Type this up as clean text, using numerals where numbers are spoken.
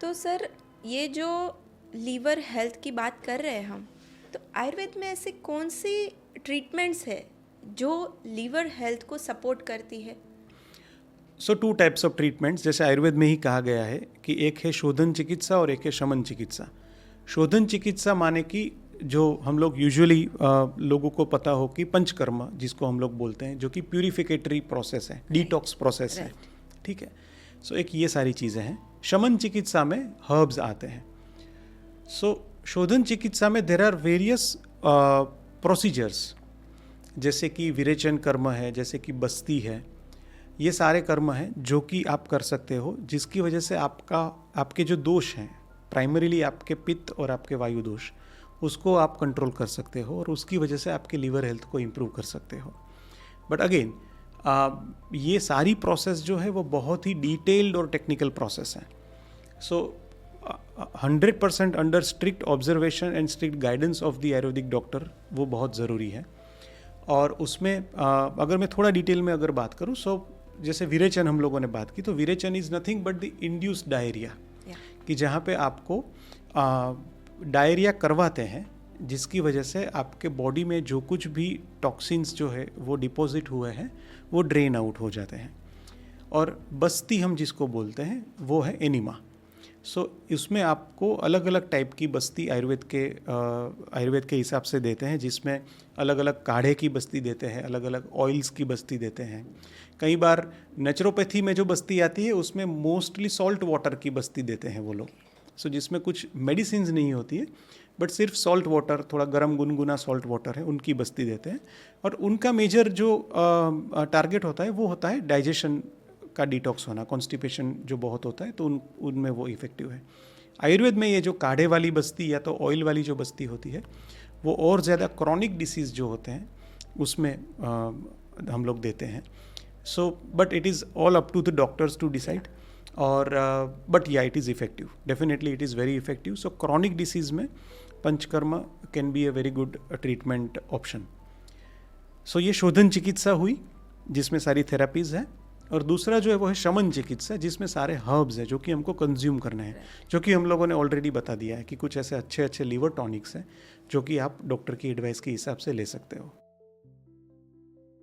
तो सर, ये जो लीवर हेल्थ की बात कर रहे हैं हम, तो आयुर्वेद में ऐसे कौन सी ट्रीटमेंट्स है जो लीवर हेल्थ को सपोर्ट करती है? सो 2 टाइप्स ऑफ ट्रीटमेंट्स, जैसे आयुर्वेद में ही कहा गया है कि एक है शोधन चिकित्सा और एक है शमन चिकित्सा। शोधन चिकित्सा माने कि जो हम लोग यूजुअली लोगों को पता हो कि पंचकर्म जिसको हम लोग बोलते हैं, जो कि प्यूरिफिकेटरी प्रोसेस है, डिटॉक्स प्रोसेस है, ठीक है। सो एक ये सारी चीज़ें हैं। शमन चिकित्सा में हर्ब्स आते हैं। सो शोधन चिकित्सा में देर आर वेरियस प्रोसीजर्स, जैसे कि विरेचन कर्म है, जैसे कि बस्ती है। ये सारे कर्म हैं जो कि आप कर सकते हो, जिसकी वजह से आपके जो दोष हैं, प्राइमरीली आपके पित्त और आपके वायु दोष, उसको आप कंट्रोल कर सकते हो और उसकी वजह से आपके लीवर हेल्थ को इम्प्रूव कर सकते हो। बट अगेन ये सारी प्रोसेस जो है वो बहुत ही डिटेल्ड और टेक्निकल प्रोसेस है। सो 100% under strict observation and strict guidance of the Ayurvedic doctor वो बहुत ज़रूरी है। और उसमें अगर मैं थोड़ा डिटेल में अगर बात करूँ, सो जैसे विरेचन हम लोगों ने बात की, तो virechan is nothing but the induced diarrhoea, कि जहाँ पे आपको डायरिया करवाते हैं, जिसकी वजह से आपके बॉडी में जो कुछ भी टॉक्सिन्स जो है वो डिपॉजिट हुए हैं वो ड्रेन आउट हो जाते हैं। और बस्ती हम जिसको बोलते हैं वो है एनिमा। सो इसमें आपको अलग अलग टाइप की बस्ती आयुर्वेद के हिसाब से देते हैं, जिसमें अलग अलग काढ़े की बस्ती देते हैं, अलग अलग ऑयल्स की बस्ती देते हैं। कई बार नेचुरोपैथी में जो बस्ती आती है उसमें मोस्टली सॉल्ट वाटर की बस्ती देते हैं वो लोग। सो जिसमें कुछ मेडिसिन नहीं होती है, बट सिर्फ सॉल्ट वाटर, थोड़ा गर्म गुनगुना सॉल्ट वाटर है, उनकी बस्ती देते हैं। और उनका मेजर जो टारगेट होता है वो होता है डाइजेशन का डिटॉक्स होना, कॉन्स्टिपेशन जो बहुत होता है, तो उनमें वो इफेक्टिव है। आयुर्वेद में ये जो काढ़े वाली बस्ती या तो ऑयल वाली जो बस्ती होती है वो और ज़्यादा क्रॉनिक डिसीज़ जो होते हैं उसमें हम लोग देते हैं। So but it is all up to the doctors to decide. और बट या it is effective, definitely it is very effective. So chronic disease में panchakarma can be a very good treatment option. So ये शोधन चिकित्सा हुई जिसमें सारी थेरापीज़ हैं, और दूसरा जो है वो है शमन चिकित्सा, जिसमें सारे हर्ब्स हैं जो कि हमको कंज्यूम करना है, जो कि हम लोगों ने ऑलरेडी बता दिया है कि कुछ ऐसे अच्छे अच्छे लीवर टॉनिक्स हैं जो कि आप डॉक्टर की एडवाइस के हिसाब से ले सकते हो।